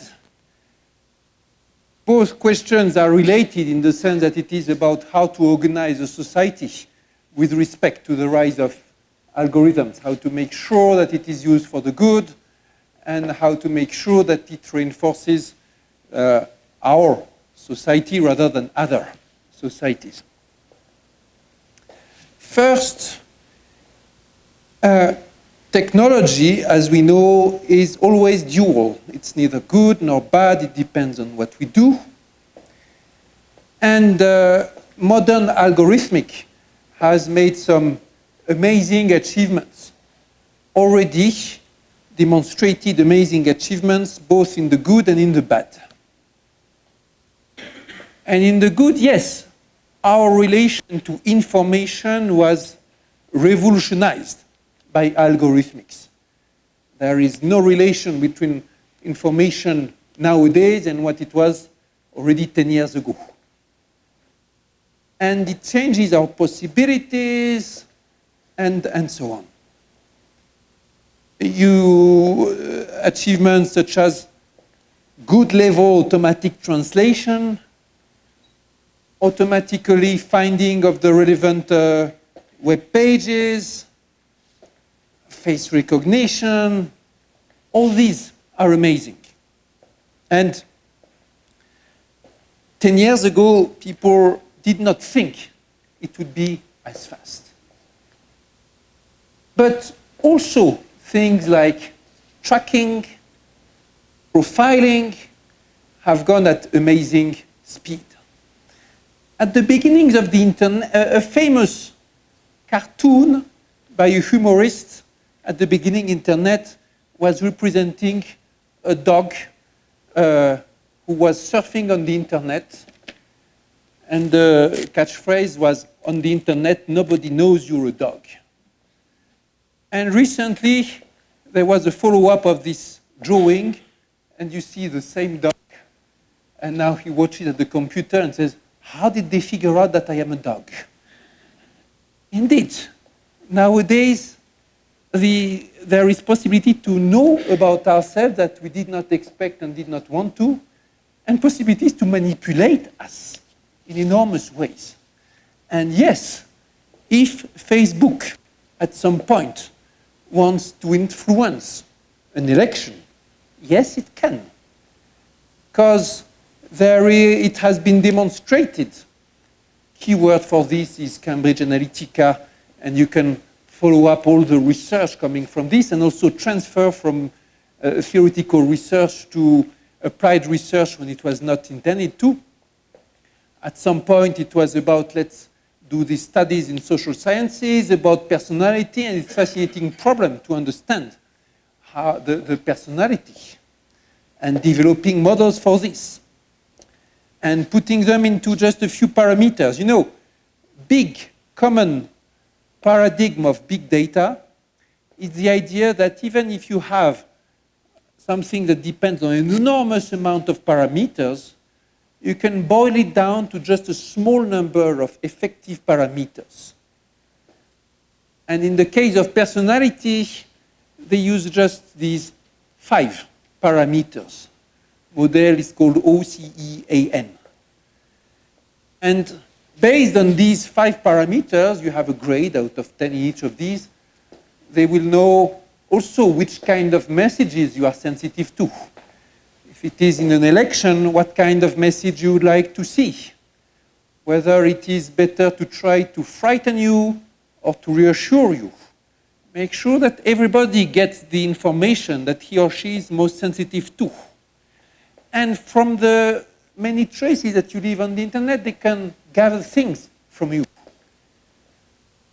both questions are related in the sense that it is about how to organize a society with respect to the rise of algorithms, how to make sure that it is used for the good and how to make sure that it reinforces our society rather than other societies. First, technology, as we know, is always dual. It's neither good nor bad, it depends on what we do. And modern algorithmic has made some amazing achievements, already demonstrated amazing achievements both in the good and in the bad. And in the good, yes, our relation to information was revolutionized by algorithmics. There is no relation between information nowadays and what it was already 10 years ago. And it changes our possibilities and so on. Achievements such as good level automatic translation, automatically finding of the relevant web pages, face recognition, all these are amazing. And 10 years ago, people did not think it would be as fast. But also things like tracking, profiling have gone at amazing speed. At the beginnings of the internet, a famous cartoon by a humorist at the beginning internet was representing a dog who was surfing on the internet. And the catchphrase was, on the internet, nobody knows you're a dog. And recently, there was a follow-up of this drawing, and you see the same dog. And now he watches at the computer and says, how did they figure out that I am a dog? Indeed, nowadays, there is possibility to know about ourselves that we did not expect and did not want to, and possibilities to manipulate us in enormous ways. And yes, if Facebook at some point wants to influence an election, yes, it can. Because it has been demonstrated. Keyword for this is Cambridge Analytica, and you can follow up all the research coming from this and also transfer from theoretical research to applied research when it was not intended to. At some point, it was about, let's do these studies in social sciences about personality, and it's a fascinating problem to understand how the personality and developing models for this and putting them into just a few parameters. You know, big common paradigm of big data is the idea that even if you have something that depends on an enormous amount of parameters, you can boil it down to just a small number of effective parameters. And in the case of personality, they use just these 5 parameters. Model is called OCEAN. And based on these 5 parameters, you have a grade out of 10 in each of these. They will know also which kind of messages you are sensitive to. If it is in an election, what kind of message you would like to see. Whether it is better to try to frighten you or to reassure you. Make sure that everybody gets the information that he or she is most sensitive to. And from the many traces that you leave on the internet, they can gather things from you.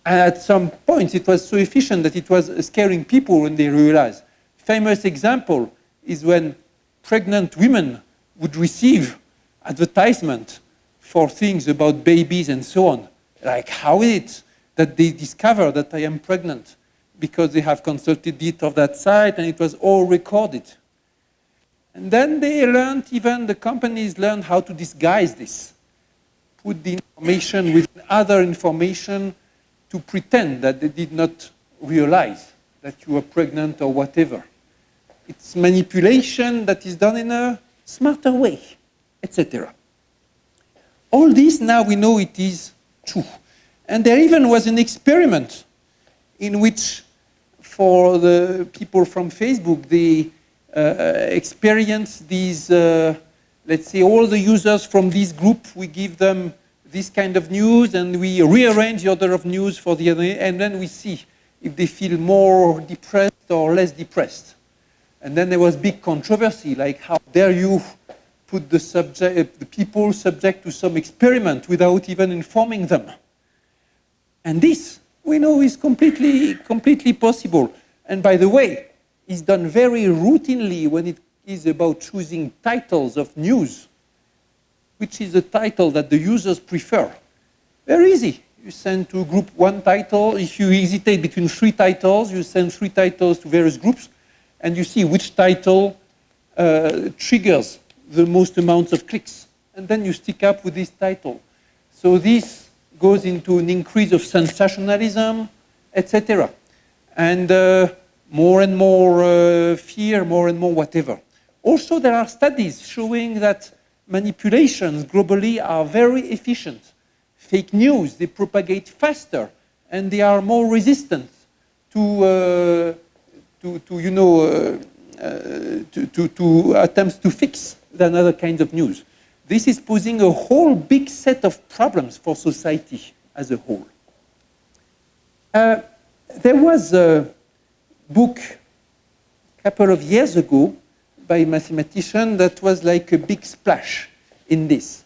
And at some points, it was so efficient that it was scaring people when they realized. Famous example is when pregnant women would receive advertisement for things about babies and so on. Like, how is it that they discover that I am pregnant? Because they have consulted it of that site and it was all recorded. And then they learned, even the companies learned how to disguise this. Put the information with other information to pretend that they did not realize that you were pregnant or whatever. It's manipulation that is done in a smarter way, etc. All this now we know it is true. And there even was an experiment in which, for the people from Facebook, they experienced these, let's say, all the users from this group, we give them this kind of news and we rearrange the order of news for the other, and then we see if they feel more depressed or less depressed. And then there was big controversy, like how dare you put the people subject to some experiment without even informing them. And this, we know, is completely possible. And by the way, it's done very routinely when it is about choosing titles of news, which is a title that the users prefer. Very easy. You send to a group one title. If you hesitate between 3 titles, you send 3 titles to various groups, and you see which title triggers the most amounts of clicks. And then you stick up with this title. So this goes into an increase of sensationalism, etc. And more and more fear, more and more whatever. Also, there are studies showing that manipulations globally are very efficient. Fake news, they propagate faster, and they are more resistant to attempts to fix than other kinds of news. This is posing a whole big set of problems for society as a whole. There was a book a couple of years ago by a mathematician that was like a big splash in this.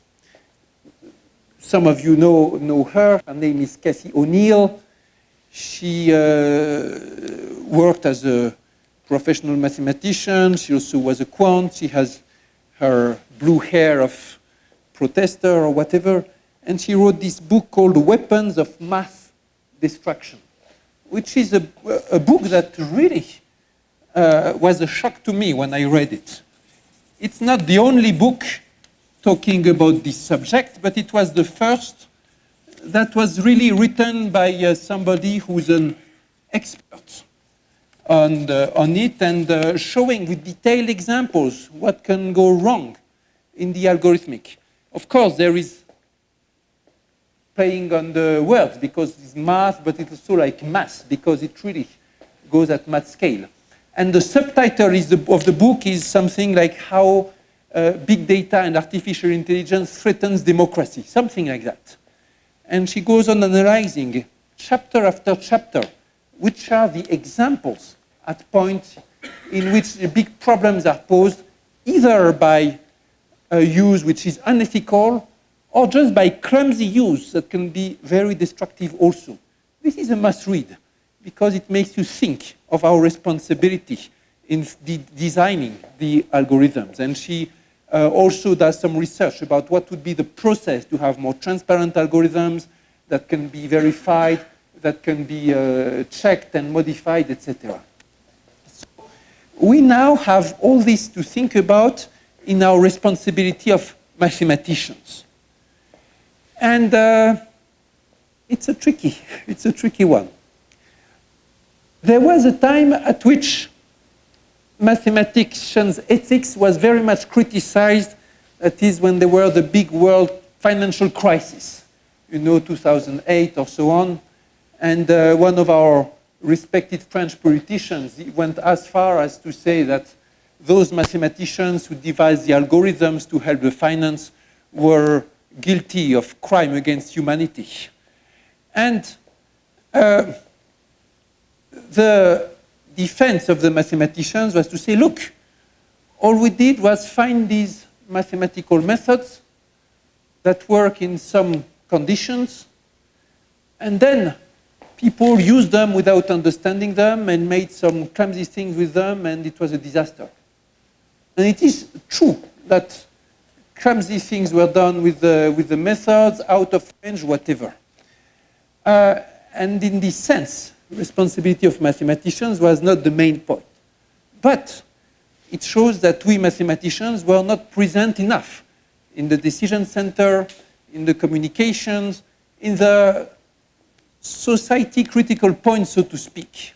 Some of you know her. Her name is Cassie O'Neill. She worked as a professional mathematician. She also was a quant. She has her blue hair of protester or whatever. And she wrote this book called Weapons of Math Destruction, which is a book that really was a shock to me when I read it. It's not the only book talking about this subject, but it was the first that was really written by somebody who's an expert on it, and showing with detailed examples what can go wrong in the algorithmic. Of course, there is playing on the words because it's math, but it's also like math because it really goes at math scale. And the subtitle of the book is something like how big data and artificial intelligence threatens democracy, something like that. And she goes on analyzing chapter after chapter, which are the examples at points in which the big problems are posed, either by a use which is unethical, or just by clumsy use that can be very destructive also. This is a must-read, because it makes you think of our responsibility in designing the algorithms. And she also does some research about what would be the process to have more transparent algorithms that can be verified, that can be checked and modified, etc. So we now have all this to think about in our responsibility of mathematicians. And it's a tricky one. There was a time at which mathematicians' ethics was very much criticized. That is when there were the big world financial crisis, 2008 or so on. And one of our respected French politicians went as far as to say that those mathematicians who devised the algorithms to help the finance were guilty of crime against humanity. And the defense of the mathematicians was to say, look, all we did was find these mathematical methods that work in some conditions, and then people used them without understanding them and made some clumsy things with them, and it was a disaster. And it is true that clumsy things were done with the methods, out of range, whatever. And in this sense, responsibility of mathematicians was not the main point. But it shows that we mathematicians were not present enough in the decision center, in the communications, in the society critical points, so to speak.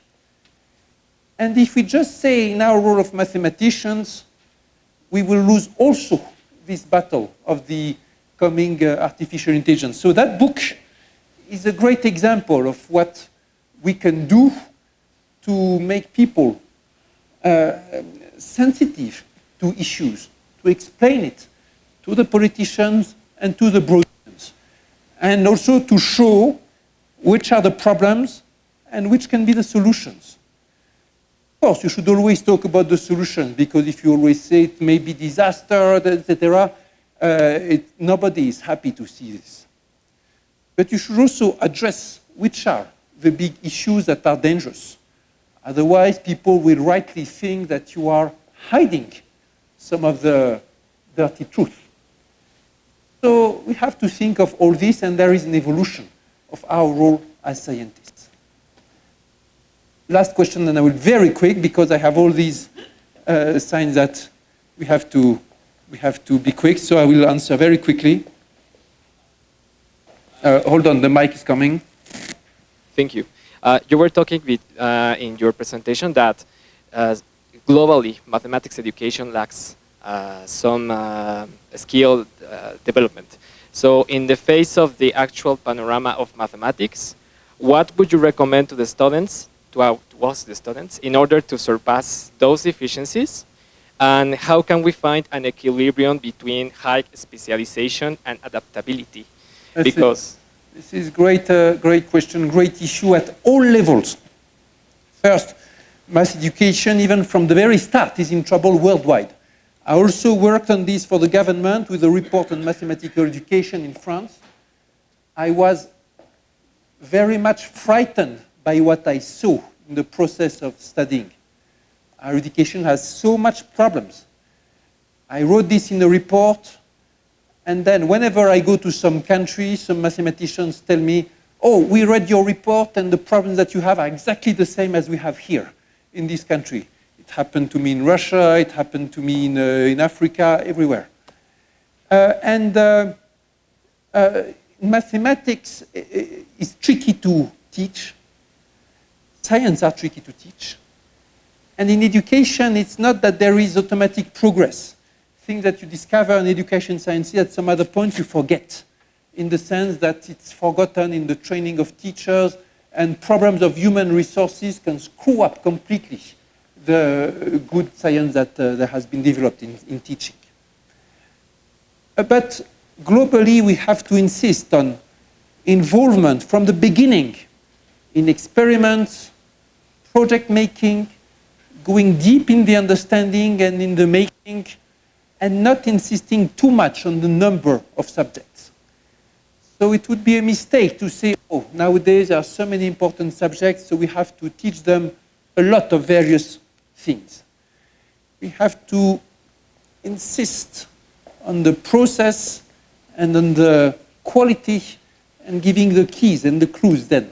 And if we just say in our role of mathematicians, we will lose also this battle of the coming artificial intelligence. So that book is a great example of what we can do to make people sensitive to issues, to explain it to the politicians and to the broad audience, and also to show which are the problems and which can be the solutions. Of course, you should always talk about the solutions, because if you always say it may be disaster, etc., nobody is happy to see this. But you should also address which are the big issues that are dangerous. Otherwise, people will rightly think that you are hiding some of the dirty truth. So we have to think of all this, and there is an evolution of our role as scientists. Last question, and I will be very quick, because I have all these signs that we have to be quick, so I will answer very quickly. Hold on, the mic is coming. Thank you. You were talking in your presentation that globally mathematics education lacks some skill development. So in the face of the actual panorama of mathematics, what would you recommend to the students, to us, the students, in order to surpass those deficiencies? And how can we find an equilibrium between high specialization and adaptability? Because this is great question, great issue at all levels. First, math education, even from the very start, is in trouble worldwide. I also worked on this for the government with a report on mathematical education in France. I was very much frightened by what I saw in the process of studying. Our education has so much problems. I wrote this in the report. And then whenever I go to some country, some mathematicians tell me, oh, we read your report and the problems that you have are exactly the same as we have here in this country. It happened to me in Russia, it happened to me in Africa, everywhere. Mathematics is tricky to teach. Science are tricky to teach. And in education, it's not that there is automatic progress. Things that you discover in education sciences at some other point you forget, in the sense that it's forgotten in the training of teachers, and problems of human resources can screw up completely the good science that has been developed in teaching. But globally, we have to insist on involvement from the beginning in experiments, project making, going deep in the understanding and in the making, and not insisting too much on the number of subjects. So it would be a mistake to say, oh, nowadays there are so many important subjects, so we have to teach them a lot of various things. We have to insist on the process and on the quality, and giving the keys and the clues then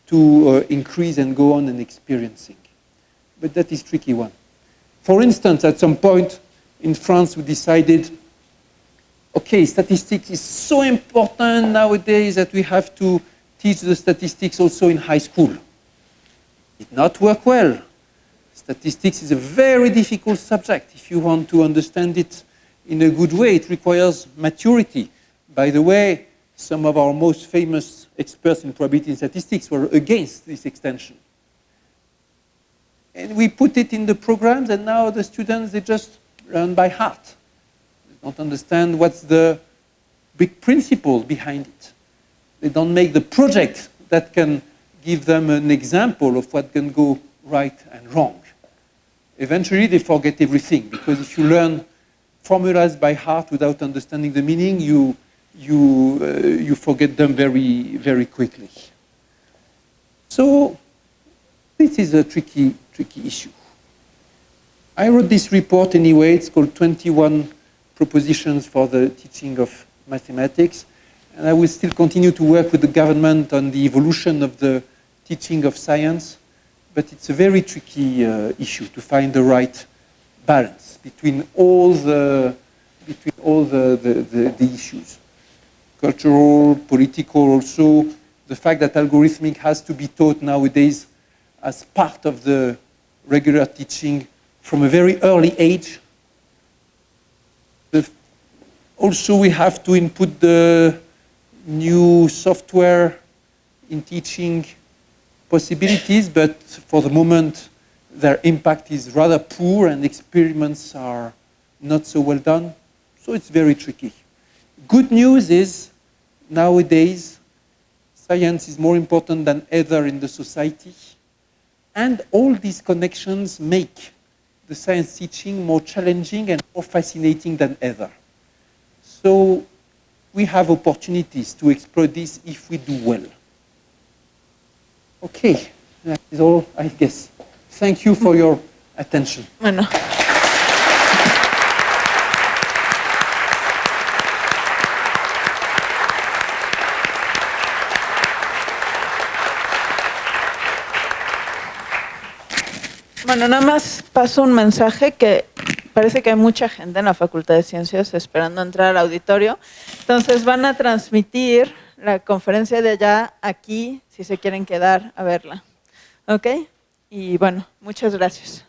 to increase and go on and experiencing. But that is a tricky one. For instance, at some point in France, we decided, okay, statistics is so important nowadays that we have to teach the statistics also in high school. It did not work well. Statistics is a very difficult subject. If you want to understand it in a good way, it requires maturity. By the way, some of our most famous experts in probability and statistics were against this extension. And we put it in the programs, and now the students, they just learn by heart. They don't understand what's the big principle behind it. They don't make the project that can give them an example of what can go right and wrong. Eventually, they forget everything, because if you learn formulas by heart without understanding the meaning, you forget them very, very quickly. So this is a tricky issue. I wrote this report anyway. It's called 21 Propositions for the Teaching of Mathematics. And I will still continue to work with the government on the evolution of the teaching of science. But it's a very tricky issue to find the right balance between all the issues. Cultural, political also, the fact that algorithmic has to be taught nowadays as part of the regular teaching from a very early age. Also, we have to input the new software in teaching possibilities, but for the moment, their impact is rather poor and experiments are not so well done. So it's very tricky. Good news is, nowadays, science is more important than ever in the society. And all these connections make the science teaching more challenging and more fascinating than ever. So we have opportunities to explore this if we do well. Okay, that is all, I guess. Thank you for your attention. Bueno. Bueno, nada más paso un mensaje que parece que hay mucha gente en la Facultad de Ciencias esperando entrar al auditorio. Entonces van a transmitir la conferencia de allá aquí, si se quieren quedar a verla. ¿Ok? Y bueno, muchas gracias.